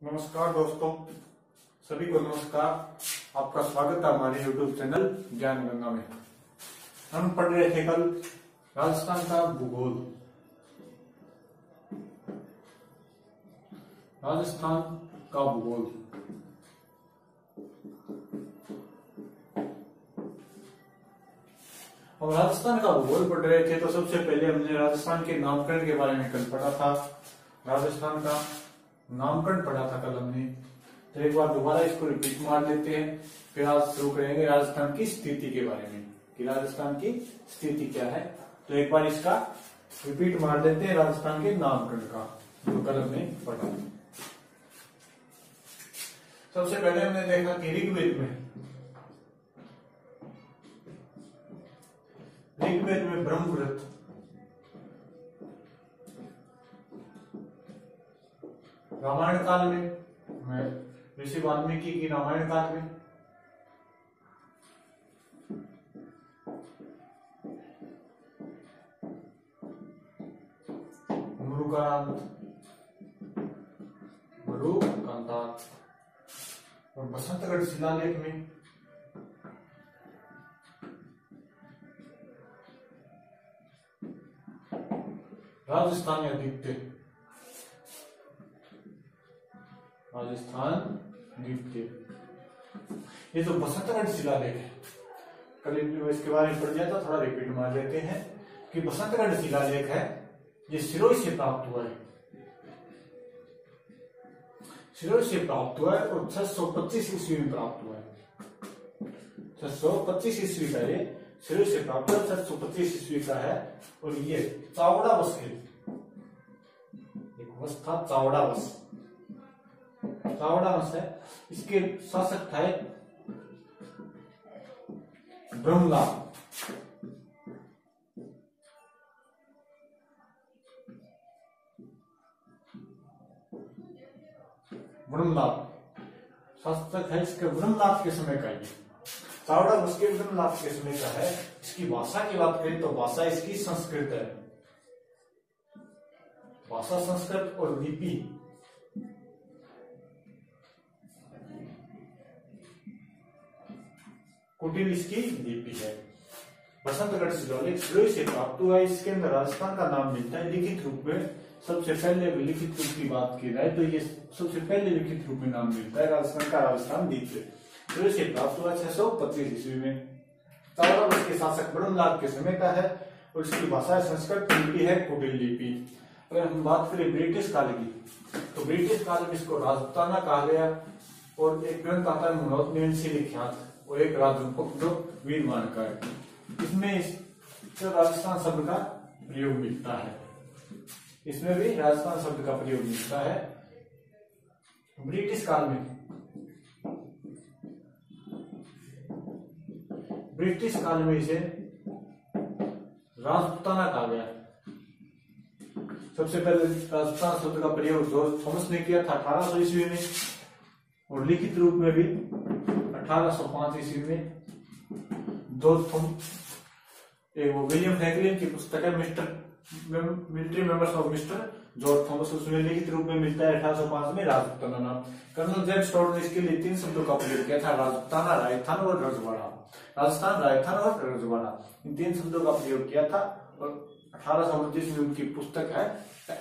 नमस्कार दोस्तों, सभी को नमस्कार। आपका स्वागत है हमारे YouTube चैनल ज्ञान गंगा में। हम पढ़ रहे थे कल राजस्थान का भूगोल। राजस्थान का भूगोल और राजस्थान का भूगोल पढ़ रहे थे तो सबसे पहले हमने राजस्थान के नामकरण के बारे में कल पढ़ा था। राजस्थान का नामकरण पढ़ा था कल हमने, तो एक बार दोबारा इसको रिपीट मार लेते हैं। फिर आज शुरू करेंगे राजस्थान की स्थिति के बारे में कि राजस्थान की स्थिति क्या है। तो एक बार इसका रिपीट मार देते हैं राजस्थान के नामकरण का, जो कल हमने पढ़ा। सबसे पहले हमने देखा कि ऋग्वेद में ब्रह्मपुत्र, रामायण काल में ऋषि वाल्मीकि की रामायण काल में, मरुकांतात और बसंतगढ़ शिलालेख में राजस्थान द्वितीय। ये जो बसंतगढ़ शिलालेख है, कल इसके बारे में पढ़ लिया था, थोड़ा रिपीट मार लेते हैं कि बसंतगढ़ शिलालेख है, ये सिरोही से प्राप्त हुआ है। सिरोही से प्राप्त हुआ है और 625 ईस्वी में प्राप्त हुआ है। 625 ईस्वी का ये सिरोही से प्राप्त हुआ, 625 ईस्वी का है। और ये चावड़ा वंश के एक वंश था, चावड़ा वंश है। इसके शासक थे ब्रह्मलाल। शासक है इसके ब्रह्मलाल के समय का, ये चावड़ा वंश के ब्रह्मलाल के समय का है। इसकी भाषा की बात करें तो भाषा इसकी संस्कृत है। भाषा संस्कृत और लिपि कुटिल इसकी लिपि है। बसंतगढ़ शिलालेख सिरोही से प्राप्त हुआ है। इसके अंदर राजस्थान का नाम मिलता है लिखित रूप में। सबसे पहले लिखित रूप की बात की जाए तो ये सबसे पहले लिखित रूप में नाम मिलता है राजस्थान का, राजस्थान द्वीप सिरोही से प्राप्त हुआ 625 ईस्वी में। चावड़ा वंश के शासक ब्रह्मलाल के समय का है और इसकी भाषा संस्कृत लिपि है, कुटिल लिपि। अगर हम बात करें ब्रिटिश काल की, तो ब्रिटिश काल में इसको राजपुताना कहा गया। और एक ग्रंथ आता है मनोज से लिख्यात, और एक राजरूपक जो वीरवान का है, इसमें राजस्थान शब्द का प्रयोग मिलता है। इसमें भी राजस्थान शब्द का प्रयोग मिलता है। ब्रिटिश काल में इसे राजपुताना कहा गया। सबसे पहले राजस्थान शब्द का प्रयोग जॉर्ज थॉमस ने किया था 1800 ईस्वी में, और लिखित रूप में भी 1805 ईस्वी में जॉर्ज थॉमस, वो विलियम फ्रैंकलिन की पुस्तक है military members of mister George Thomas, उसमें लिखित रूप में मिलता है 1805 में राजपुताना नाम। कर्नल जेम्स टॉड ने इसके लिए 3 शब्दों का प्रयोग किया था, राजपुताना, राजस्थान और रजवाड़ा। राजस्थान, राजस्थान और रजवाड़ा, इन 3 शब्दों का प्रयोग किया था। और 1829 में उनकी पुस्तक है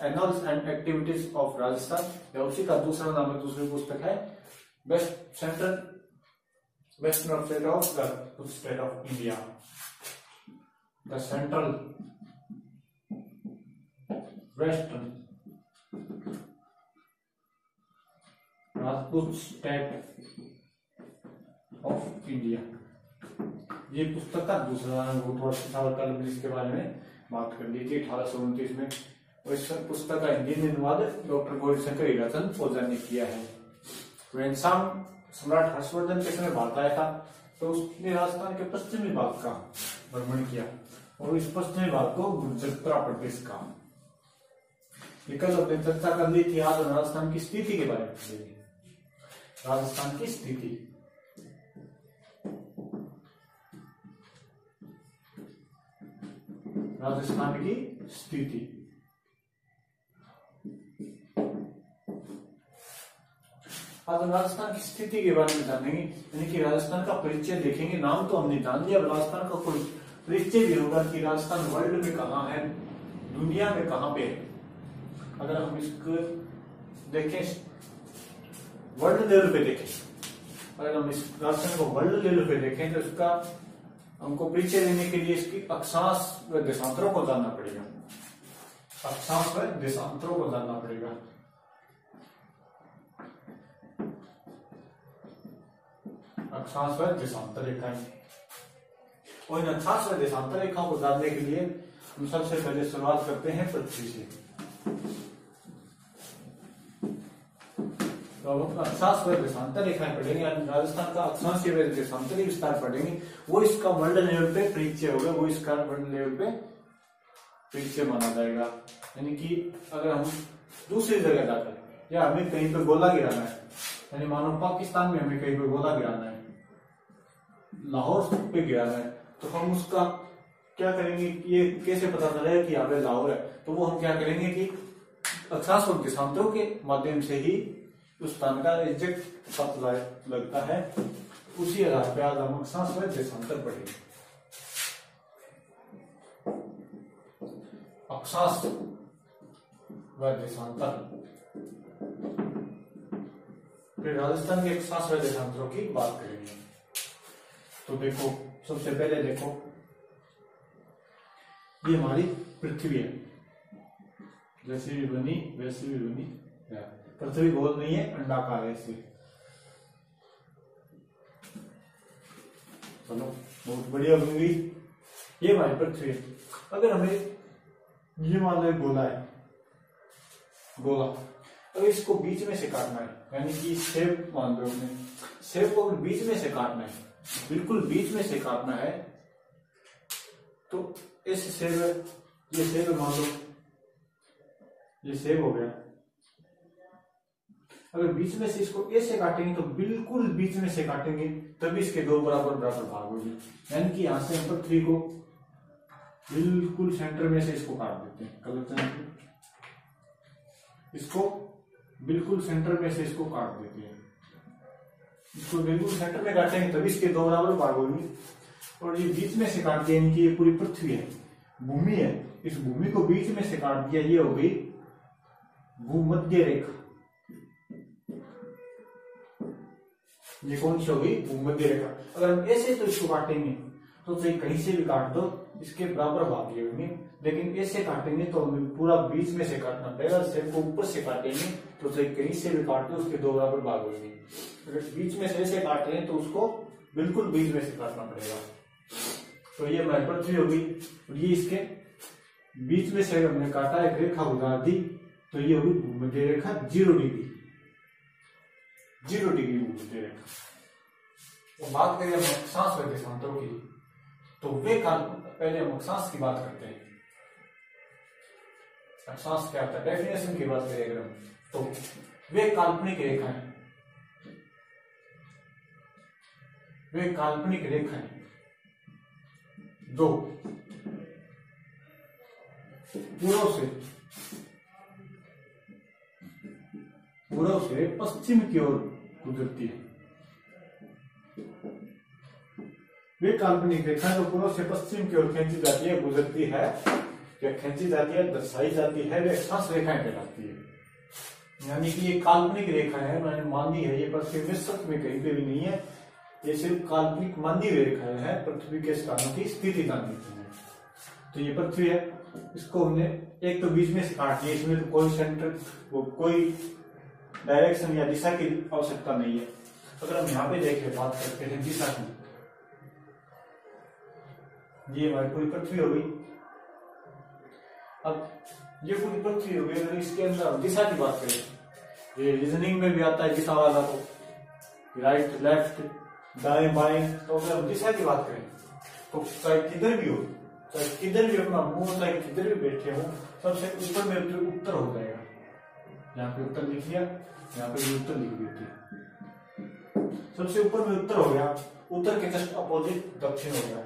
annuls and activities of Rajasthan, या उसी का दूसरा नाम है, दूसरी पुस्तक है western state of the state of India, the central western Rajput state of India. ये पुस्तक का दूसरा नाम, बहुत वर्ष कल इसके बारे में बात कर ली थी 1829 में। और इस पुस्तक का हिंदी में अनुवाद डॉक्टर गौरीशंकर हीराचंद ओझा ने किया है। वेंसाम सम्राट हर्षवर्धन के समय भारत आया था, तो उसने राजस्थान के पश्चिमी भाग का भ्रमण किया, और इस पश्चिमी भाग को गुर्जरत्रा प्रदेश का। कल अपने चर्चा कर ली थी। आज राजस्थान की स्थिति के बारे में पढ़ेंगे। राजस्थान की स्थिति, राजस्थान की स्थिति आज हम राजस्थान की स्थिति के बारे में जानेंगे, यानी कि राजस्थान का परिचय देखेंगे। नाम तो हमने जान लिया, राजस्थान का कोई परिचय भी होगा कि राजस्थान वर्ल्ड में कहाँ है, दुनिया में कहाँ पे है। अगर हम इसको देखें वर्ल्ड लेवल पे देखें, अगर हम इस राजस्थान को वर्ल्ड लेवल पे देखें तो इसका हमको परिचय देने के लिए इसकी अक्षांश व देशांतरों को जानना पड़ेगा। अक्षांश व देशांतरों को जानना पड़ेगा। अक्षांश व देशांतर रेखाएं, और इन अक्षांश व देशांतर रेखाओं को जानने के लिए हम सबसे पहले शुरुआत करते हैं पृथ्वी से। तो अब अक्षांश व देशांतर रेखाएं पढ़ेंगे, राजस्थान का अक्षांश व देशांतरीय विस्तार पढ़ेंगे, वो इसका वर्ल्ड लेवल पे परिचय होगा, वो इसका वर्ल्ड लेवल पे परिचय माना जाएगा। यानी कि अगर हम दूसरी जगह जाकर, या हमें कहीं पे गोला गिराना है, यानी मानो पाकिस्तान में हमें कहीं पे गोला गिराना है, लाहौर पे गिराना है, तो हम उसका क्या करेंगे, ये कैसे पता चलेगा कि यहाँ पे लाहौर है, तो वो हम क्या करेंगे कि अक्षांश व देशांतरों के माध्यम से ही उस स्थान का एग्जैक्ट पता लगता है। उसी आधार पर आज हम अक्षांश व देशांतर पढ़ेंगे। अक्षांश व देशांतर, फिर राजस्थान के अक्षांश व देशांतरों की बात करेंगे। तो देखो, सबसे पहले देखो, ये हमारी पृथ्वी है, जैसी भी बनी वैसी भी बनी। पृथ्वी गोल नहीं है, अंडाकार है ऐसे। चलो, बहुत बढ़िया बन गई। ये हमारी पृथ्वी है। अगर हमें ये मान लो गोला है, गोला, अगर इसको बीच में से काटना है, यानी कि शेप मान लो, अपने शेप को अगर बीच में से काटना है, बिल्कुल बीच में से काटना है, तो ऐसे शेप है, ये शेप मान लो, ये शेप हो गया। अगर बीच में से इसको ऐसे काटेंगे तो बिल्कुल बीच में से काटेंगे, तभी इसके दो बराबर बराबर भाग होंगे। यानी कि यहां से हम पृथ्वी को बिल्कुल सेंटर में से इसको काट देते हैं, गलत, इसको बिल्कुल सेंटर में से इसको काट देते हैं। इसको बिल्कुल सेंटर में काटेंगे तभी इसके दो बराबर भाग होंगे। और ये बीच में से काट दिया, यानी कि ये पूरी पृथ्वी है, भूमि है, इस भूमि को बीच में से काट दिया, ये हो गई भूमध्य रेखा। ये कौन सी होगी, भूमध्य रेखा। अगर हम ऐसे तो इसको काटेंगे तो चाहे कहीं से भी काट दो, इसके बराबर भाग ये होंगे, लेकिन ऐसे काटेंगे तो हमें पूरा बीच में से काटना पड़ेगा। शेप को ऊपर से काटेंगे तो चाहे कहीं से भी काट दो, उसके दो बराबर भाग होंगे। अगर बीच में से ऐसे काट रहे हैं तो उसको बिल्कुल बीच में से काटना पड़ेगा। तो ये हमारी पृथ्वी होगी, और ये इसके बीच में से हमने काटा, एक रेखा गुजार दी, तो ये होगी भूमध्य रेखा 0 डिग्री, 0 डिग्री भूमध्य रेखा। तो बात करें हम अक्षांश व देशांतरों की, तो वे पहले हम अक्षांश की बात करते हैं। अक्षांश क्या होता है, डेफिनेशन की बात करें अगर हम, तो वे काल्पनिक रेखाएं, वे काल्पनिक रेखाएं जो पूर्व से पश्चिम की ओर गुजरती है। वे काल्पनिक रेखा जो पूर्व से पश्चिम की ओर खींची जाती है, गुजरती है, या खींची जाती है, दर्शाई जाती है, वे अक्षांश रेखाएं कहलाती है। यानी कि ये काल्पनिक रेखा है, मैंने मान ली है, ये पृथ्वी में सच में कहीं पे भी नहीं है, ये सिर्फ काल्पनिक मानी हुई रेखाएं है पृथ्वी के स्थानों की स्थिति जानने के लिए। तो ये पृथ्वी है, इसको हमने एक तो बीच में से काट दिया, इसमें तो कोई सेंटर, कोई डायरेक्शन या दिशा की आवश्यकता नहीं है। अगर हम यहाँ पे देखें, बात करते हैं दिशा की, ये हमारी पूरी पृथ्वी हो गई। अब ये पूरी पृथ्वी हो गई, अगर इसके अंदर दिशा की बात करें, ये रीजनिंग में भी आता है दिशा वाला, तो राइट लेफ्ट दाएं बाएं, तो अगर हम दिशा की बात करें तो चाहे किधर भी हो, चाहे किधर भी अपना मुंह, चाहे किधर भी बैठे हो, सबसे ऊपर में उत्तर हो जाएगा। यहाँ पे उत्तर लिख लिया, यहाँ पे भी उत्तर लिख दिया, सबसे ऊपर में उत्तर हो गया, उत्तर के जस्ट अपोजिट दक्षिण हो गया।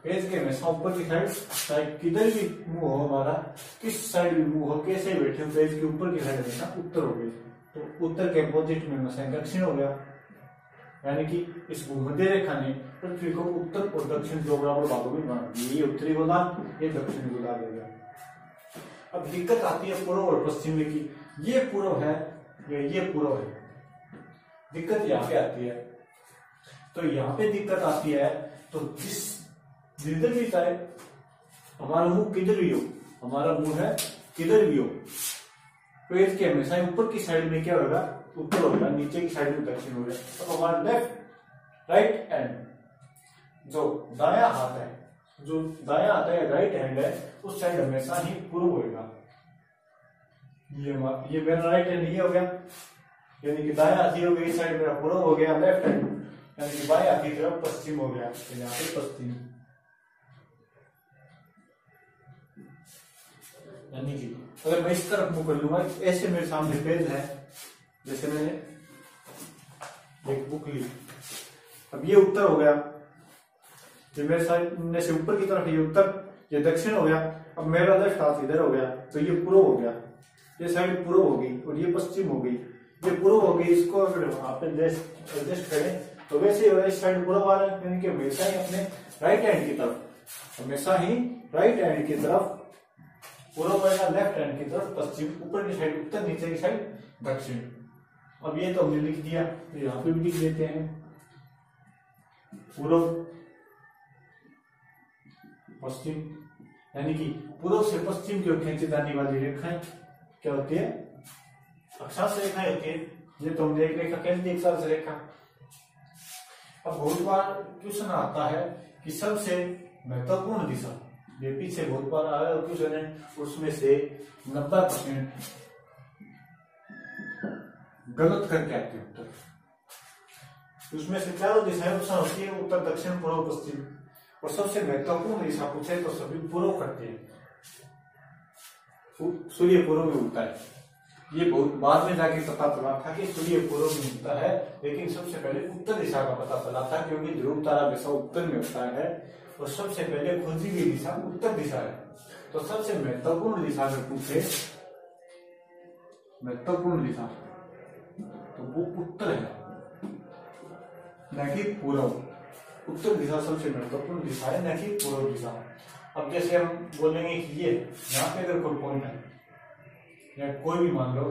पेज के हमेशा ऊपर की साइड, चाहे किधर भी मुंह हो हमारा, किस साइड भी मुंह हो, कैसे बैठे हो, पेज के ऊपर की साइड हमेशा उत्तर हो गई। तो उत्तर के अपोजिट में हमेशा दक्षिण हो गया, यानी कि इस भूमध्य रेखा ने पृथ्वी को उत्तर और दक्षिण दो बराबर भागों में बांट दिया। ये उत्तरी गोलार्ध, ये दक्षिणी गोलार्ध हो गया। अब दिक्कत आती है पूर्व और पश्चिम में की, ये पूर्व है, ये पूर्व है, दिक्कत यहाँ पे आती है। तो यहाँ पे दिक्कत आती है, तो जिधर भी चाहे हमारा मुंह किधर भी हो, हमारा मुंह है किधर भी हो, पेज के हमेशा ऊपर की साइड में क्या होगा, उत्तर होगा, नीचे की साइड में दक्षिण होगा। तो हमारा लेफ्ट राइट हैंड जो दाया हाथ है, जो दाया हाथ है, राइट हैंड है, उस साइड हमेशा ही पूर्व होगा। ये मेरा राइट हैंड ये हो गया, यानी कि दाया हाथी हो गया, इस साइड मेरा पूर्व हो गया, लेफ्ट हैंड यानी कि बाएं हाथ की तरफ पश्चिम हो गया, तो यहाँ पे पश्चिम। यानी कि अगर मैं इस तरफ मुंह कर लूंगा, ऐसे मेरे सामने पेज है, जैसे मैंने एक बुक ली, अब ये उत्तर हो गया, ये मेरे सामने से ऊपर की तरफ ये उत्तर, ये दक्षिण हो गया। अब मेरा लेफ्ट हाथ इधर हो गया, तो ये पूर्व हो गया, ये साइड पूर्व हो गई और ये पश्चिम हो गई, ये पूर्व हो गई। इसको अगर वहां पे एडजस्ट करें तो वैसे ही इस साइड पूर्व आ रहा है, यानी कि हमेशा ही अपने राइट हैंड की तरफ, हमेशा ही राइट हैंड की तरफ पूर्व होगा, लेफ्ट हैंड की तरफ पश्चिम, ऊपर की साइड उत्तर, नीचे की साइड दक्षिण। अब ये तो हमने लिख दिया, तो यहाँ पे भी लिख देते हैं पूर्व पश्चिम, यानी कि पूर्व से पश्चिम की ओर खींची जाने वाली रेखाएं क्या होती है, अक्षांश रेखाएं होती है। ये तो हमने एक रेखा कह दी, अक्षांश रेखा। अब बहुत बार क्वेश्चन आता है कि सबसे महत्वपूर्ण दिशा, ये पीछे बहुत बार आया क्वेश्चन है, उसमें से 90% गलत करके आते हैं उत्तर। उसमें से चारों दिशाएं ऑप्शन होती है, उत्तर दक्षिण पूर्व पश्चिम, और सबसे महत्वपूर्ण दिशा पूछे तो सभी पूर्व करते हैं। सूर्य पूर्व में उगता है, ये बहुत बाद में जाके पता चला था कि सूर्य पूर्व में उगता है, लेकिन सबसे पहले उत्तर दिशा का पता चला था, क्योंकि ध्रुव तारा हमेशा उत्तर में होता है और सबसे पहले खोजी गई दिशा उत्तर दिशा है। तो सबसे महत्वपूर्ण दिशा अगर पूछे, महत्वपूर्ण दिशा, तो वो उत्तर है, न कि पूर्व। उत्तर दिशा सबसे महत्वपूर्ण दिशा है, न कि पूर्व दिशा। अब जैसे हम बोलेंगे कि ये यहाँ पे अगर कोई पॉइंट है या कोई भी मान लो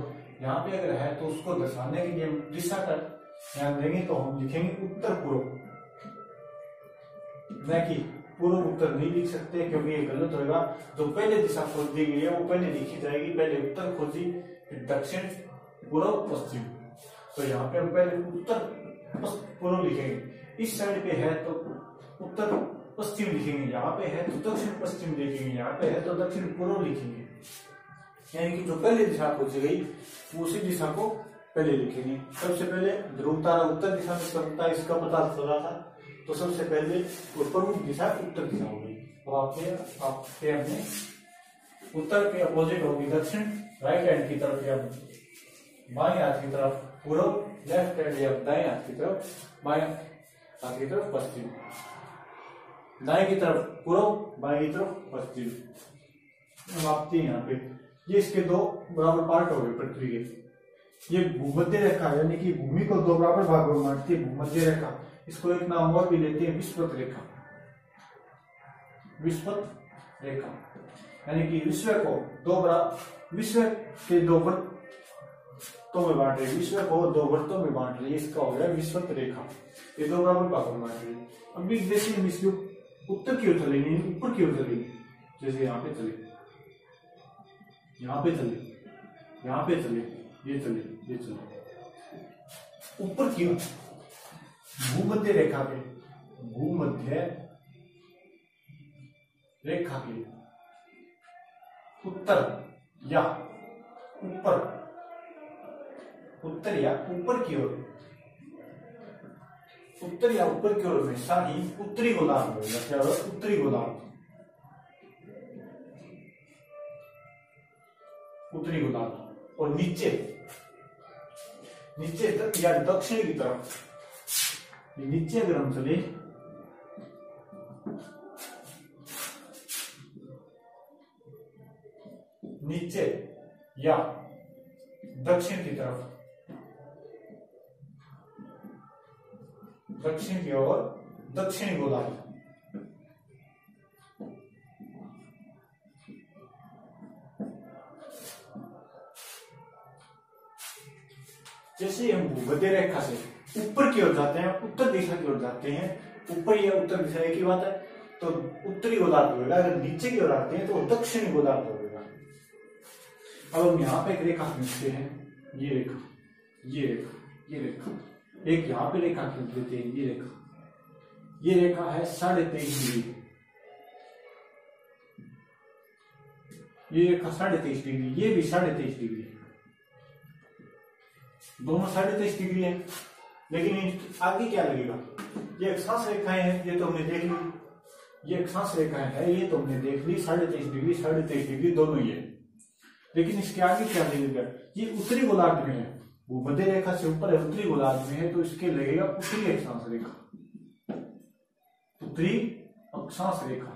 यहाँ पे अगर है, तो उसको दर्शाने के लिए दिशा का ध्यान देंगे, तो हम लिखेंगे उत्तर पूर्व, न कि पूर्व उत्तर नहीं लिख सकते, क्योंकि ये गलत होगा। जो पहले दिशा खोज दी गई है वो पहले लिखी जाएगी, पहले उत्तर खोजी, फिर दक्षिण, पूर्व, पश्चिम। तो यहाँ पे हम पहले उत्तर पूर्व लिखेंगे, इस साइड पे है तो उत्तर पश्चिम लिखेंगे, यहाँ पे है तो दक्षिण पश्चिम लिखेंगे, यहाँ पे है तो दक्षिण पूर्व लिखेंगे। यानी कि जो पहले दिशा खोजी गई उसी दिशा को पहले लिखेंगे। सबसे पहले ध्रुव तारा उत्तर दिशा में चलता है, इसका पता चला था, तो सबसे पहले प्रमुख दिशा उत्तर दिशा होगी। तो आपके हमने उत्तर के अपोजिट होगी दक्षिण, राइट हैंड की तरफ या बाएं हाथ की तरफ पूर्व, लेफ्ट हैंड या दाएं हाथ की तरफ, बाएं हाथ की तरफ पश्चिम, दाएं की तरफ पूर्व, बाएं की तरफ पश्चिम। आपके यहाँ पे ये इसके दो बराबर पार्ट हो गए पृथ्वी के। ये भूमध्य रेखा, यानी कि भूमि को दो बराबर भागों में बांटती है भूमध्य रेखा। इसको एक नाम और भी लेते हैं विषुवत रेखा, विषुवत रेखा, यानी कि विश्व को दो बराबर, विश्व के दो वृत्तों में बांट रही है, विश्व को दो वृत्तों में बांट रही है, इसका हो गया विषुवत रेखा। ये दो बराबर भागों में बांट रही है। अब जैसे हम इसकी उत्तर की ओर चलेंगे, ऊपर की ओर चलेंगे, जैसे यहाँ पे चले, यहाँ पे चले, यहाँ पे चले, ये चले, ये चले, ऊपर की ओर भूमध्य रेखा पे, भूमध्य रेखा के उत्तर या ऊपर, उत्तर या ऊपर की ओर, उत्तर या ऊपर की ओर हमेशा ही उत्तरी गोलार्ध होगा। क्या होगा? उत्तरी गोलार्ध, उत्तरी गोलार्ध। और नीचे, नीचे तक या दक्षिण की तरफ, नीचे अगर हम चले नीचे या दक्षिण की तरफ, दक्षिण की ओर दक्षिणी गोलार्ध, जैसे हम भूमध्य रेखा से ऊपर की ओर जाते हैं, उत्तर दिशा की ओर जाते हैं, ऊपर या उत्तर दिशा एक ही बात है, तो उत्तरी गोलार्ध होगा। अगर नीचे की ओर आते हैं तो दक्षिणी गोलार्ध होगा। अब हम यहाँ पे एक रेखा खींचते हैं, ये रेखा, ये रेखा, ये रेखा, एक यहाँ पे रेखा खींच लेते हैं, ये रेखा, ये रेखा है 23.5 डिग्री, ये रेखा 23.5 डिग्री, ये भी 23.5 डिग्री, दोनों 23.5 डिग्री है। लेकिन आगे क्या लगेगा, ये अक्षांश रेखाएं हैं, ये तो हमने देख ली, ये अक्षांश रेखाएं है, ये तो हमने देख ली, 23.5 डिग्री 23.5 डिग्री दोनों ही है। लेकिन इसके आगे क्या लगेगा, ये उत्तरी गोलार्ध में है, वो मध्य रेखा से ऊपर है, उत्तरी गोलार्ध में है, तो इसके लगेगा उत्तरी अक्षांश रेखा, उत्तरी अक्षांश रेखा।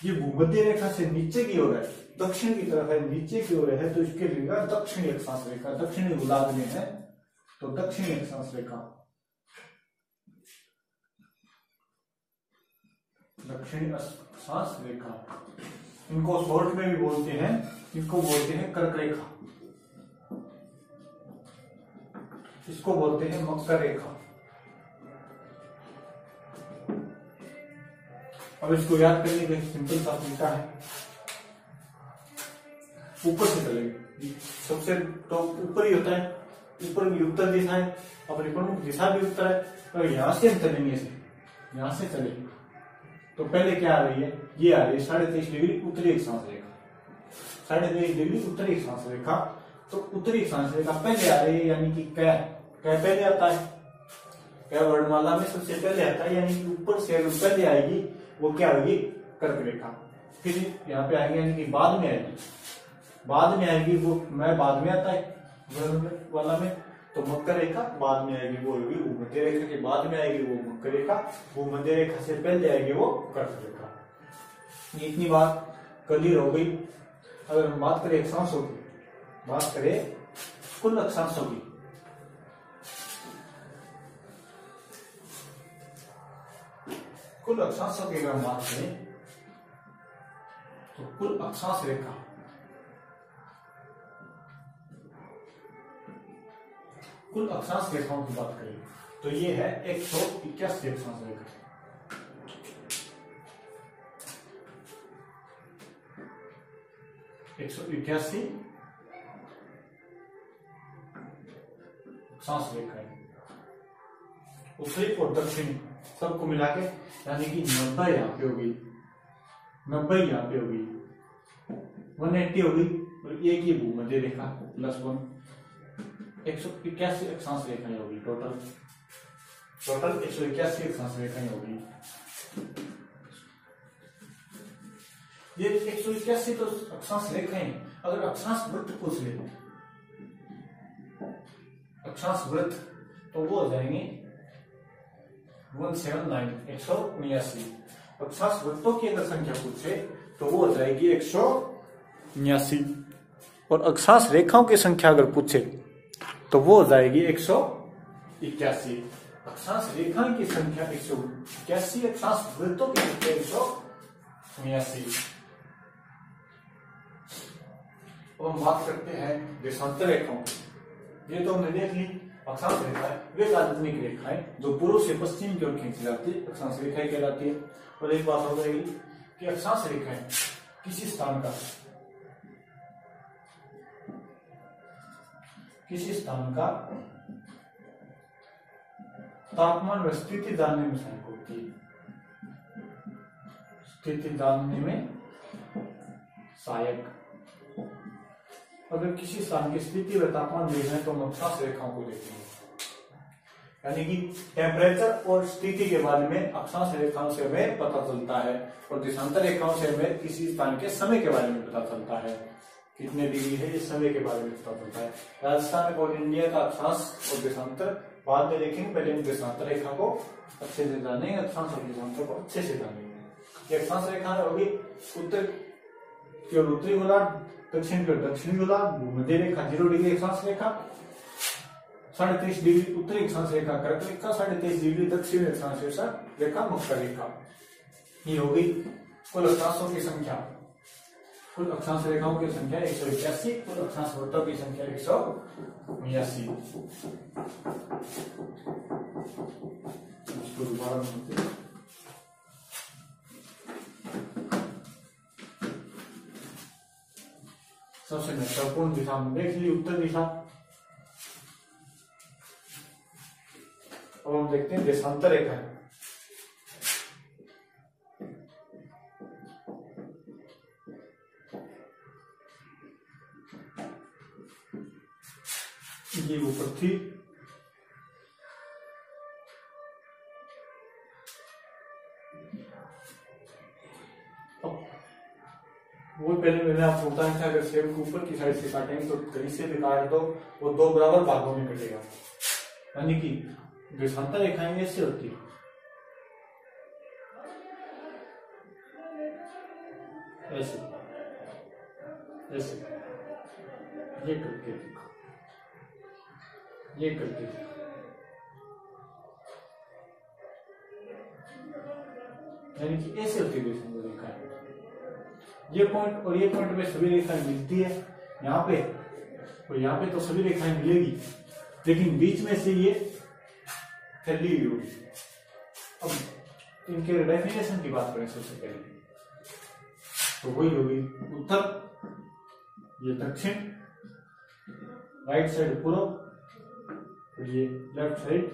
ये भूमध्य रेखा से नीचे की ओर है, दक्षिण की तरफ है, नीचे की ओर है, तो इसके लगेगा दक्षिणी अक्षांश रेखा, दक्षिणी गोलार्ध में है तो दक्षिणी अक्षांश रेखा, दक्षिणी अक्षांश रेखा। इनको शॉर्ट में भी बोलते हैं, इनको बोलते हैं कर्क रेखा, इसको बोलते हैं मकर रेखा। अब इसको याद करने का सिंपल सा तरीका है, ऊपर से चलेंगे, सबसे टॉप ऊपर ही होता है, ऊपर की उत्तर दिशा है, अपनी प्रमुख दिशा भी उत्तर है, तो यहां से हम चलेंगे, यहां से चलेंगे तो पहले क्या आ रही है, ये आ रही है 23.5 डिग्री उत्तरी अक्षांश रेखा, 23.5 डिग्री उत्तरी अक्षांश रेखा। तो उत्तरी अक्षांश रेखा पहले आ रही है, यानी कि कै पहले आता है, कै वर्णमाला में सबसे पहले आता है, यानी कि ऊपर से अगर पहले आएगी वो क्या होगी, कर्क रेखा। फिर यहाँ पे आएगी, यानी कि बाद में आएगी, बाद में आएगी वो मैं बाद में आता है वाला में, तो मकर रेखा बाद में आएगी, वो होगी भूमध्य रेखा के बाद में आएगी वो मकर रेखा, भूमध्य रेखा से पहले आएगी वो कर्क रेखा। इतनी बात क्लियर हो गई। अगर हम बात करें अक्षांशों की, बात करें कुल अक्षांशों की, कुल अक्षांशों की अगर हम बात करें तो कुल अक्षांश रेखा, कुल अक्षांश रेखाओं की बात करें तो ये है 181 अक्षांश रेखा, 181 अक्षांश रेखा है, उत्तरी और दक्षिणी सबको मिला के, यानी कि 90 यहाँ पे होगी, 90 यहाँ पे होगी, 180 होगी, और एक ही भूमध्य रेखा +1, 181 अक्षांश रेखाएं होगी टोटल 181 अक्षांश रेखाएं होगी। ये 181 तो अक्षांश रेखाएं, अगर अक्षांश वृत्त पूछ ले, अक्षांश वृत्त, तो वो हो जाएंगे 179 179। अक्षांश वृत्तों की अगर संख्या पूछे तो वो हो जाएगी 179, और अक्षांश रेखाओं की संख्या अगर पूछे तो वो हो जाएगी 181। अक्षांश रेखाओं की संख्या 181, अक्षांश वृत्तों की संख्या 179। अब हम बात करते हैं देशांतर रेखाओं की। ये तो हमने देख ली अक्षांश रेखाएं, वे काल्पनिक रेखाएं जो पूर्व से पश्चिम की ओर खींची जाती है, अक्षांश रेखाएं कहलाती है। और एक बात हो जाएगी कि अक्षांश रेखाएं किसी स्थान का तापमान व स्थिति जानने में सहायक होती है, स्थिति जानने में सहायक। अगर किसी स्थान की स्थिति व तापमान देखना है तो हम अक्षांश रेखाओं को देखेंगे, यानी कि टेम्परेचर और स्थिति के बारे में अक्षांश रेखाओं से हमें पता चलता है, और देशांतर रेखाओं से हमें किसी स्थान के समय के बारे में पता चलता है, कितने डिग्री है इस समय के बारे में पता चलता है। राजस्थान और इंडिया का अक्षांश और देशांतर बाद में देखेंगे, पहले हम देशांतर रेखा को अच्छे से जानेंगे, अक्षांश और देशांतर को अच्छे से जानेंगे। ये अक्षांश रेखा होगी उत्तर की ओर उत्तरी गोलार्ध, दक्षिण की ओर दक्षिणी गोलार्ध, भूमध्य रेखा 0 डिग्री अक्षांश रेखा, 23.5 डिग्री उत्तरी अक्षांश रेखा कर्क रेखा, 23.5 डिग्री दक्षिणी अक्षांश रेखा मकर रेखा। ये हो गई कुल अक्षांशों की संख्या। कुल अक्षांश रेखाओं की संख्या 181, कुल अक्षांश वृत्तों की संख्या 182। सबसे महत्वपूर्ण दिशा में देख ली उत्तर दिशा। अब हम देखते हैं देशांतर रेखा। ये वो पृथ्वी, वो पहले मैंने आपको बताया था अगर सेब को ऊपर की साइड से काटेंगे तो कहीं से भी काट दो वो 2 बराबर भागों में कटेगा। यानी कि देशांतर रेखाएं ऐसे होती है, ऐसे ऐसे, ये करके ये करके यानी कि ऐसे होती है देशांतर रेखाएं। ये पॉइंट और ये पॉइंट में सभी रेखाएं मिलती है यहाँ पे, और यहाँ पे तो सभी रेखाएं मिलेगी, लेकिन बीच में से ये फैली हुई होगी। अब इनके डेफिनेशन की बात करें सबसे पहले तो वही होगी उत्तर, ये दक्षिण, राइट साइड पूर्व, और ये लेफ्ट साइड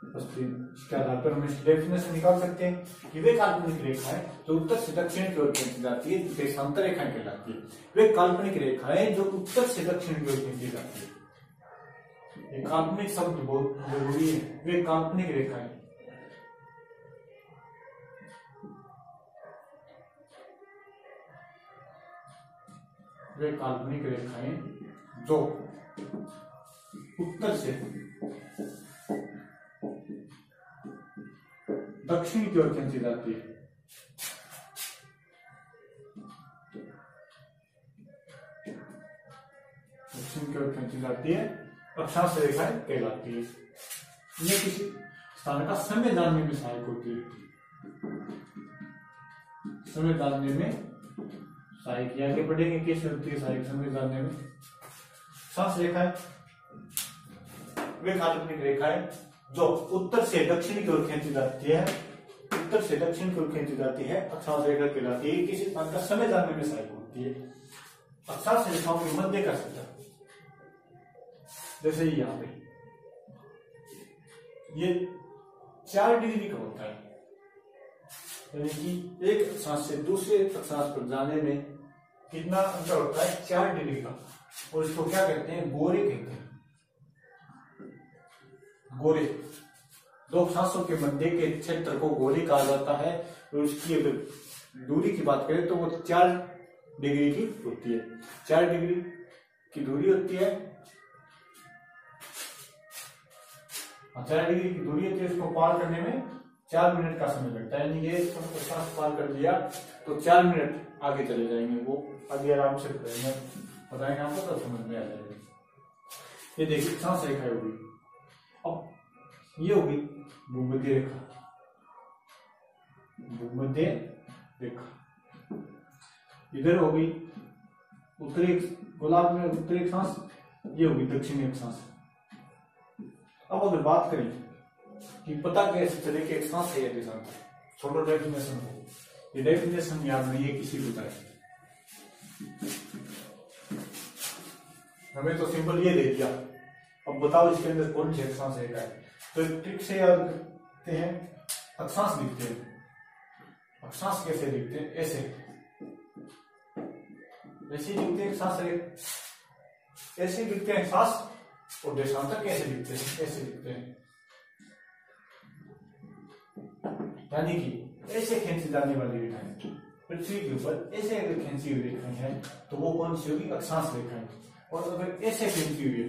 पश्चिम। इसके आधार पर हम इसकी डेफिनेशन निकाल सकते हैं कि वे काल्पनिक रेखाएं जो उत्तर से दक्षिण की ओर खींची जाती है देशांतर रेखाएं कहलाती है। वे काल्पनिक रेखाएं जो उत्तर से दक्षिण की ओर खींची जाती है। ये काल्पनिक शब्द बहुत जरूरी है। वे काल्पनिक रेखाएं वे काल्पनिक रेखाएं जो उत्तर से दक्षिण की ओर खींची जाती है। दक्षिण की ओर खींची जाती है अक्षांश रेखाएं कहलाती है। ये किसी स्थान का समय जानने में सहायक होती है। समय जानने में सहायक, आगे बढ़ेंगे कैसे होती है सहायक समय जानने में। अक्षांश रेखाएं वे काल्पनिक रेखाएं जो उत्तर से दक्षिण की ओर खींची जाती है, उत्तर से दक्षिण की ओर खींची जाती है अक्षांश रेखा कहलाती है। किसी स्थान का समय जानने में सहायक होती है। अक्षांश रेखाओं के मध्य का सतह, जैसे यहाँ पे ये 4 डिग्री का होता है, यानी कि एक अक्षांश से दूसरे अक्षांश पर जाने में कितना अंतर होता है, 4 डिग्री का। और इसको क्या कहते हैं, गोरे कहते हैं। गोरे, दो अक्षांशों के मध्य के क्षेत्र को गोरे कहा जाता है। और उसकी अगर दूरी की बात करें तो वो 4 डिग्री की होती है। 4 डिग्री की दूरी होती है, 4 डिग्री की दूरी होती है। इसको पार करने में 4 मिनट का समय लगता है। यानी ये अक्षांश पार कर लिया तो 4 मिनट आगे चले जाएंगे। वो आगे आराम से बताएंगे आपको तो समझ में आ जाएगा। ये देखिए अक्षांश रेखा होगी। अब ये होगी भूमध्य रेखा, भूमध्य रेखा। इधर होगी उत्तरी गोलार्ध में उत्तरी अक्षांश, ये होगी दक्षिणी अक्षांश। अब अगर बात करें कि पता कैसे चले कि अक्षांश है या देशांतर, छोड़ो डेफिनेशन को, ये डेफिनेशन याद नहीं है किसी को बताए। हमें तो सिंपल ये दे दिया, अब बताओ इसके अंदर कौन सी अक्षांश रेखा है। तो ट्रिक से याद करते हैं, अक्षांश दिखते हैं। अक्षांश कैसे दिखते हैं, ऐसे ऐसे दिखते हैं अक्षांश रेखा, ऐसे दिखते हैं अक्षांश। और देशांतर कैसे दिखते हैं, ऐसे दिखते हैं। यानी कि ऐसे खींची जाने वाली रेखाएं पृथ्वी के ऊपर ऐसे अगर खींची हुई रेखाएं हैं तो वो कौन सी होगी, अक्षांश रेखाएं। और अगर ऐसे खींची हुई है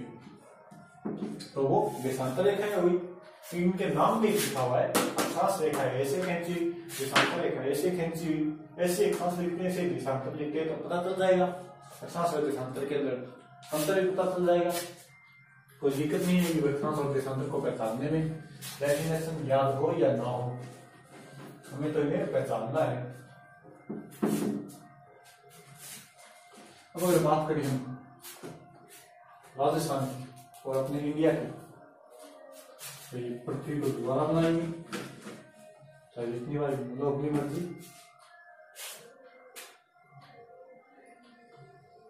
तो वो देशांतर रेखाएं होगी। इनके नाम भी लिखा हुआ है। अक्षांश रेखा ऐसे खींची, देशांतर रेखा ऐसे खींची, ऐसे अक्षांश लिखने से देशांतर लिखते तो पता चल जाएगा। अक्षांश और देशांतर के अंदर अंतर भी पता चल जाएगा। कोई दिक्कत नहीं है अक्षांश और देशांतर को पहचानने में। डेफिनेशन याद हो या ना हो, हमें तो इन्हें पहचानना है। अब अगर बात करें हम राजस्थान की और अपने इंडिया की, तो ये पृथ्वी को दोबारा बनाएंगे, चाहे जितनी बार मतलब अपनी मर्जी।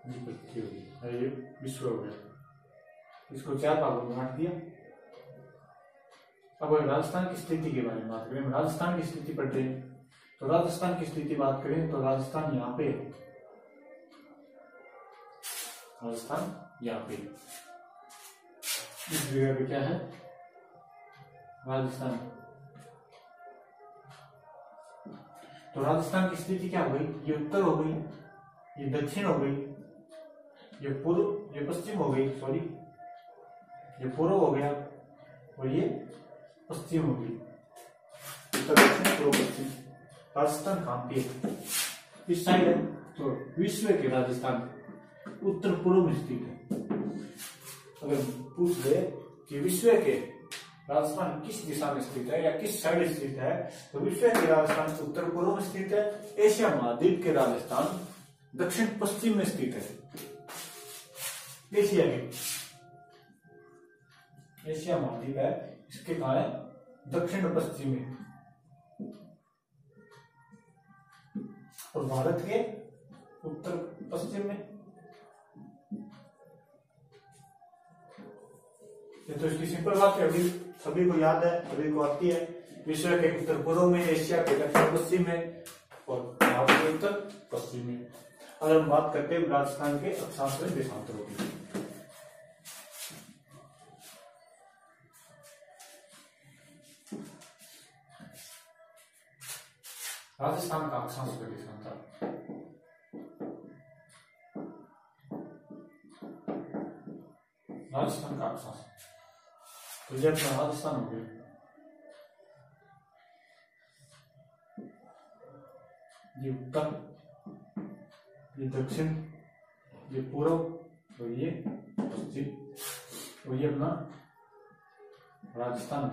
पृथ्वी होगी, ये विश्व हो गया, इसको 4 भागों में बांट दिया। अब अगर राजस्थान की स्थिति के बारे में बात करें, राजस्थान की स्थिति पढ़ते हैं, तो राजस्थान की स्थिति बात करें तो राजस्थान यहाँ पे, राजस्थान यहाँ पे, इस जगह पे क्या है, राजस्थान। तो राजस्थान की स्थिति क्या हो गई, ये उत्तर हो गई, ये दक्षिण हो गई, ये पूर्व, ये पश्चिम हो गई, सॉरी ये पूर्व हो गया और ये पश्चिम हो गई, उत्तर दक्षिण पूर्व पश्चिम। राजस्थान कहाँ पे इस साइड है, तो विश्व के राजस्थान उत्तर पूर्व में स्थित है। अगर पूछ ले कि विश्व के राजस्थान किस दिशा में स्थित है या किस साइड स्थित है, तो विश्व के राजस्थान उत्तर पूर्व में स्थित है। एशिया महाद्वीप के राजस्थान दक्षिण पश्चिम में स्थित है। एशिया महाद्वीप है, इसके कहा है दक्षिण पश्चिम में। और भारत के उत्तर पश्चिम में। ये तो इसकी सिंपल बात है, अभी सभी को याद है, सभी को आती है। विश्व के उत्तर पूर्व में, एशिया के दक्षिण पश्चिम में और भारत के उत्तर पश्चिम में। अगर हम बात करते हैं राजस्थान के अक्षांश में देशांतरों की, राजस्थान का अक्षांश में देशांतर, राजस्थान का अक्षांश, तो ये अपना राजस्थान हो गया। ये उत्तर, ये दक्षिण, ये पूर्व और ये पश्चिम, और ये अपना राजस्थान।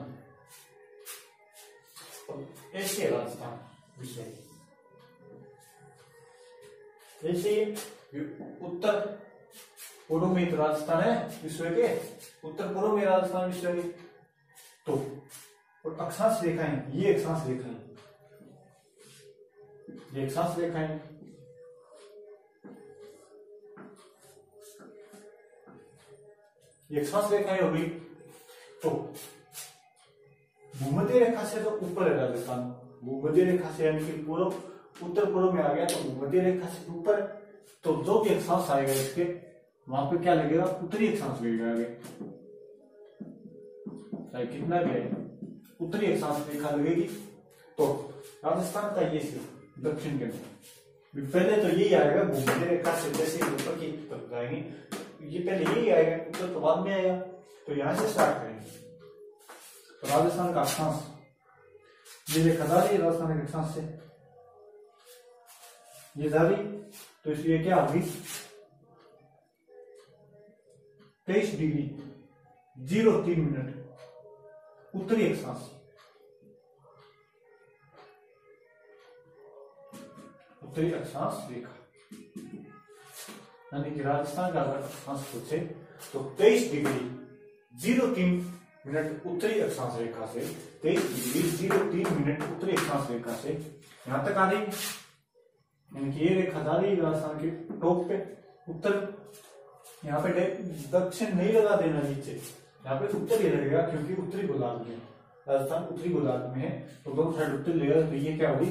ऐसे राजस्थान विषय, जैसे उत्तर पूर्व में राजस्थान है विश्व के, उत्तर पूर्व में राजस्थान विश्व के। तो और अक्षांश रेखाएं, ये अक्षांश रेखाएं, ये अक्षांश रेखाएं, ये अक्षांश रेखाएं हो गई। तो भूमध्य रेखा से तो ऊपर है राजस्थान, भूमध्य रेखा से यानी कि पूर्व उत्तर पूर्व में आ गया, तो भूमध्य रेखा से ऊपर। तो जो भी अक्षांश आएगा इसके, वहां पे क्या लगेगा, उत्तरी अक्षांश लगेगा आगे, चाहे कितना भी है, उत्तरी अक्षांश रेखा लगेगी। तो राजस्थान का ये दक्षिण के अंदर पहले तो यही आएगा, भूमध्य रेखा से जैसे ऊपर की तरफ जाएंगे, ये पहले यही आएगा, उत्तर तो बाद में आएगा। तो यहां से स्टार्ट करेंगे। तो राजस्थान का अक्षांश, ये रेखा जा रही है राजस्थान के अक्षांश से, ये जा रही, तो इसलिए क्या होगी, 23 डिग्री 03 मिनट उत्तरी अक्षांश, उत्तरी अक्षांश रेखा, यानी कि राजस्थान का अगर अक्षांश पूछे तो 23 डिग्री 03 मिनट उत्तरी अक्षांश रेखा से, 23 डिग्री 03 मिनट उत्तरी अक्षांश रेखा से यहां तक आ रही, यानी कि ये रेखा जा रही राजस्थान के टॉप पे उत्तर। यहाँ पे दक्षिण नहीं लगा देना नीचे, यहाँ पे उत्तर ही लगेगा, क्योंकि उत्तरी गोलार्ध में राजस्थान उत्तरी गोलार्ध में है, तो दोनों साइड उत्तर लेगा। तो ये क्या होगी,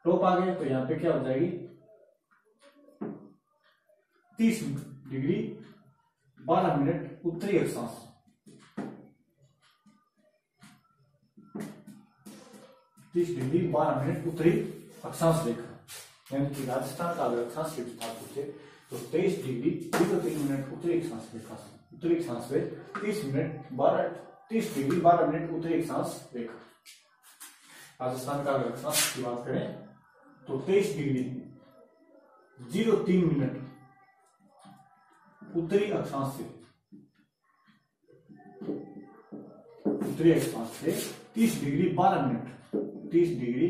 टॉप आ गया, तो यहाँ पे क्या हो जाएगी, 30 डिग्री 12 मिनट उत्तरी अक्षांश, 30 डिग्री 12 मिनट उत्तरी अक्षांश रेखा, यानी कि राजस्थान का अगर अक्षांश के विस्तार पूछे तो 23 डिग्री 03 मिनट उत्तरी अक्षांश रेखा, उत्तरी अक्षांश से 30 मिनट 30 डिग्री 12 मिनट उत्तरी अक्षांश रेखा। राजस्थान का अगर अक्षांश की बात करें तो 23 डिग्री 03 मिनट उत्तरी अक्षांश से 30 डिग्री 12 मिनट 30 डिग्री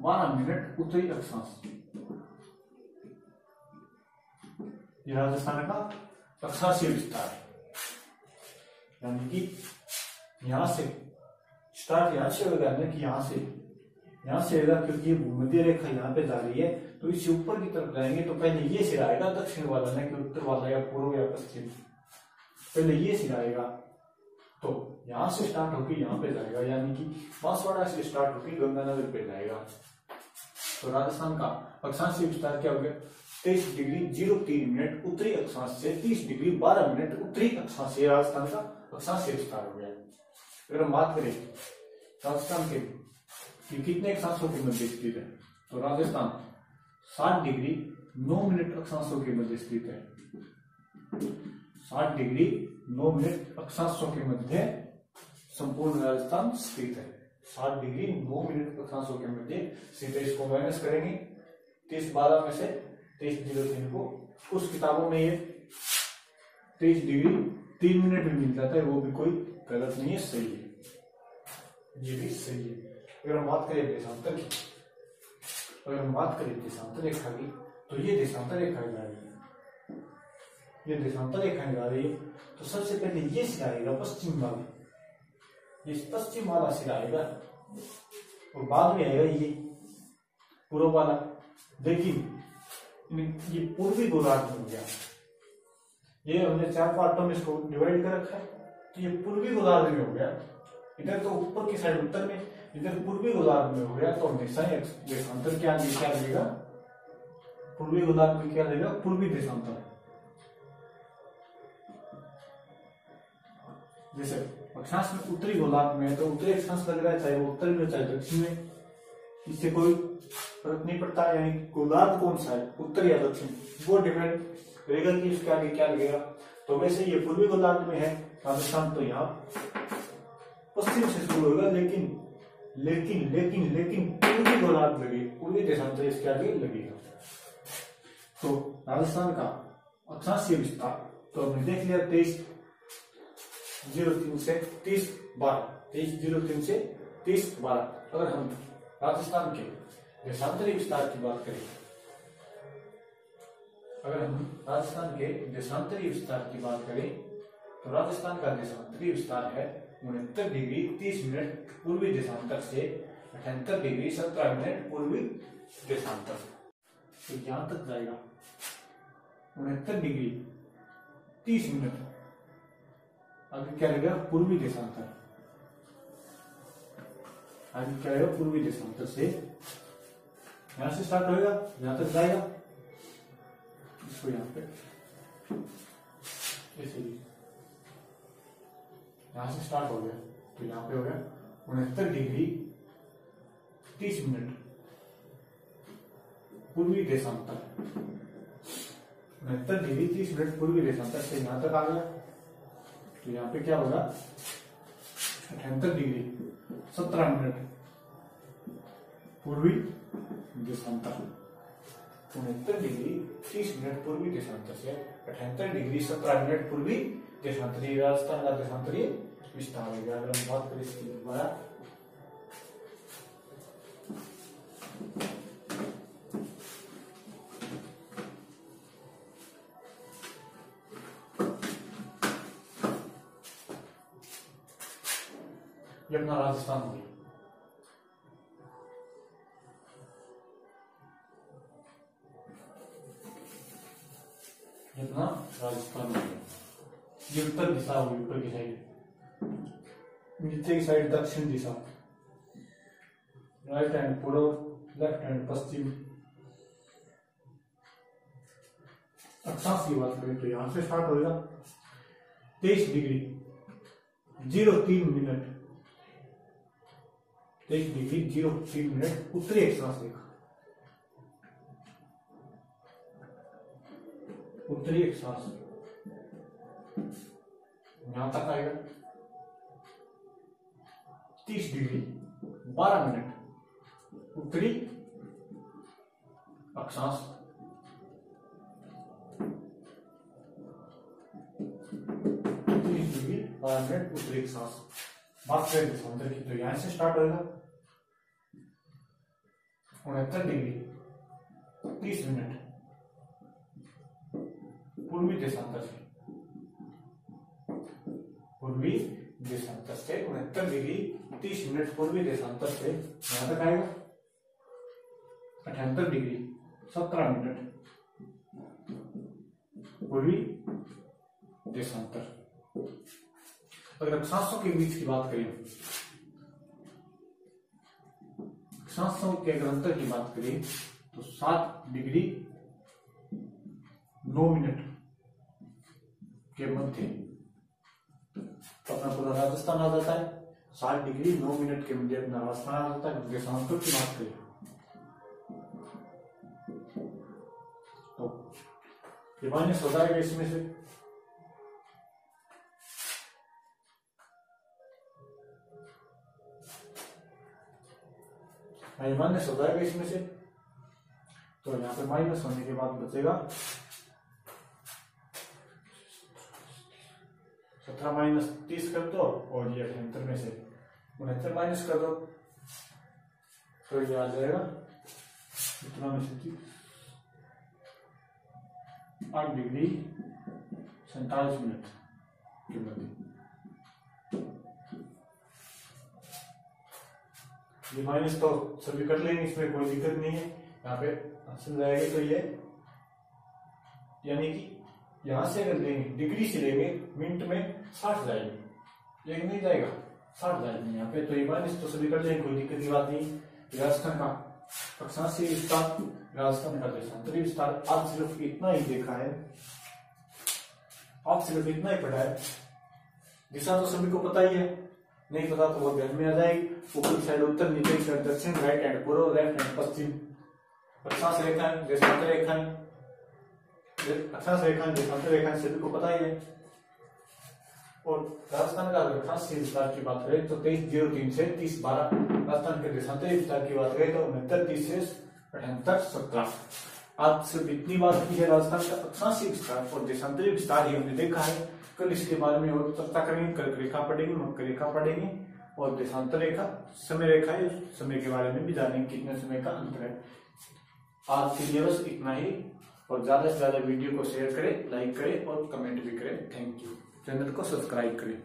12 मिनट उत्तरी अक्षांश। ये राजस्थान का अक्षांशीय विस्तार है, यानी कि यहां से स्टार्ट यहां से होगा ना कि यहां से होगा, क्योंकि ये भूमध्य रेखा यहाँ पे जा रही है तो इससे ऊपर की तरफ जाएंगे तो पहले ये सिरा आएगा दक्षिण वाला, ना कि उत्तर वाला या पूर्व या पश्चिम। पहले ये सिरा आएगा तो यहां से स्टार्ट होकर यहाँ पे जाएगा, यानी कि बांसवाड़ा से स्टार्ट होकर गंगानगर पे जाएगा। तो राजस्थान का अक्षांशीय विस्तार क्या हो गया? 23 डिग्री 03 मिनट उत्तरी अक्षांश से 30 डिग्री 12 मिनट उत्तरी अक्षांश से राजस्थान का अक्षांशीय विस्तार हो गया। अगर हम बात करें राजस्थान के कि कितने अक्षांशों के मध्य स्थित है, तो राजस्थान 60 डिग्री 9 मिनट अक्षांशों के मध्य स्थित है। 60 डिग्री 9 मिनट अक्षांशों के मध्य संपूर्ण राजस्थान स्थित है। 60 डिग्री 9 मिनट अक्षांशों के मध्य स्थित है। इसको माइनस करेंगे 30-12 में से 23-03 को, कुछ किताबों में ये 23 डिग्री 3 मिनट में मिल जाता है, वो भी कोई गलत नहीं है, सही है, ये भी सही है। अगर हम बात करें देशांतर की, देशांतर रेखा की, तो ये देशांतर रेखा जा रही है, ये देशांतर रेखा जा रही है। तो सबसे पहले ये सिरा आएगा पश्चिम वाला, ये पश्चिम वाला सिरा आएगा और बाद में आएगा ये पूर्व वाला। लेकिन ये पूर्वी गोलार्ध में हो गया, ये हमने 4 पार्टों में इसको डिवाइड कर रखा है, तो ये पूर्वी गोलार्ध में हो गया। इधर तो ऊपर की साइड उत्तर में, इधर पूर्वी गोलार्ध में हो गया, तो हमेशा देशांतर क्या लगेगा? पूर्वी गोलार्ध में क्या लगेगा? पूर्वी देशांतर। जैसे अक्षांश में उत्तरी गोलार्ध में है तो उत्तरी अक्षांश लग रहा है, चाहे वो उत्तर में चाहे दक्षिण में, इससे कोई फर्क नहीं पड़ता। यानी गोलार्ध कौन सा है, उत्तर या दक्षिण, वो डिपेंड करेगा कि इसके आगे क्या लगेगा। तो वैसे ये पूर्वी गोलार्ध में है राजस्थान, तो यहाँ पश्चिम से शुरू होगा, लेकिन पूर्वी गोलार्ध लगे, पूर्वी देशांतर इसके आगे लगेगा। तो राजस्थान का अक्षांशीय विस्तार तो हमने देख लिया 23-03 से 30-12, 23-03 से 30-12। अगर हम राजस्थान के देशांतरी विस्तार की बात करें, तो राजस्थान का देशांतरी विस्तार है 69 डिग्री 30 मिनट पूर्वी देशांतर से 78 डिग्री 17 मिनट पूर्वी देशांतर। तो यहां तक जाएगा 69 डिग्री 30 मिनट। आगे क्या रहेगा? पूर्वी देशांतर। आगे क्या रहेगा? पूर्वी देशांतर से यहां से स्टार्ट होएगा, यहां तक जाएगा, इसको यहां पे ऐसे यहां से स्टार्ट हो गया, तो यहां पे हो गया 69 डिग्री 30 मिनट पूर्वी देशांतर। 69 डिग्री 30 मिनट पूर्वी देशांतर से यहां तक आ गया, तो यहाँ पे क्या होगा? 78 डिग्री 17 मिनट पूर्वी देशांतर। 69 डिग्री 30 मिनट पूर्वी देशांतर से 78 डिग्री 17 मिनट पूर्वी देशांतरी राजस्थान का देशांतरीय विस्तार है। अगर हम बात करें इसकी दोबारा, ये अपना राजस्थान हो गया। ये अपना राजस्थान हो गया। ये उत्तर दिशा होगी, ऊपर की साइड, नीचे की साइड दक्षिण दिशा, राइट हैंड पूर्व, लेफ्ट हैंड पश्चिम। अक्षांश की बात करें तो यहां से स्टार्ट होगा 23 डिग्री 03 मिनट, 23 डिग्री 03 मिनट उत्तरी अक्षांश रेखा, उत्तरी अक्षांश यहां तक आएगा। 30 डिग्री 12 मिनट, उत्तरी अक्षांश 30 डिग्री 12 मिनट उत्तरी अक्षांश। बात करें देशांतर की तो यहां से स्टार्ट होगा 69 डिग्री 30 मिनट पूर्वी देशांतर से, पूर्वी देशांतर से 69 डिग्री 30 मिनट पूर्वी देशांतर से यहां तक आएगा 78 डिग्री 17 मिनट पूर्वी देशांतर। अगर अक्षांशों के बीच की बात करें, अक्षांशों के अगर अंतर की बात करें तो 7 डिग्री 9 मिनट के मध्य तो अपना पूरा राजस्थान आ जाता है। 7 डिग्री 9 मिनट के मध्य अपना राजस्थान आ जाता है। देशांतर की बात करें तो ये माइनस हो जाएगा इसमें से, माइनस हो जाएगा इसमें से, तो यहाँ पे माइनस होने के बाद बचेगा 17 माइनस 30 कर दो और ये 78 में से 69 माइनस कर दो तो ये आ जाएगा इतना में से 8 डिग्री 47 मिनट के मध्य। ये माइनस तो सभी कर लेंगे, इसमें कोई दिक्कत नहीं है। यहाँ पे आंसर जाएगा तो ये यानी कि यहां से अगर लेंगे डिग्री से लेंगे मिनट में 60 जाएगी, एक नहीं जाएगा 60 जाएगी यहाँ पे। तो ये माइनस तो सभी कर लेंगे, कोई दिक्कत की बात नहीं। राजस्थान का अक्षांशीय विस्तार, राजस्थान का देशांतरीय विस्तार आज सिर्फ इतना ही देखा है, आज सिर्फ इतना ही पढ़ा है। दिशा तो सभी को पता ही है, नहीं पता तो वो ध्यान में आ जाएगी। ऊपरी साइड उत्तर, नीचे की साइड दक्षिण, राइट हैंड पूर्व, लेफ्ट हैंड पश्चिम। अक्षांश रेखाएं, देशांतर रेखाएं, अक्षांश रेखाएं, देशांतर रेखाएं सभी को पता ही है। और राजस्थान का अक्षांशीय विस्तार की बात करें तो 2303 से 3012, राजस्थान के देशांतरीय विस्तार की बात करें तो 6930 से 7817। आज सिर्फ इतनी बात की है राजस्थान का अक्षांशीय विस्तार और देशांतरीय विस्तार ही हमने देखा है। कल इसके बारे में और चर्चा करेंगे, कर्क रेखा पढ़ेंगे, मकर रेखा पढ़ेंगे और देशांतर रेखा, समय रेखा है, समय के बारे में भी जानेंगे कितने समय का अंतर है। आज के लिए बस इतना ही, और ज्यादा से ज्यादा वीडियो को शेयर करें, लाइक करें और कमेंट भी करें। Thank you. चैनल को सब्सक्राइब करें।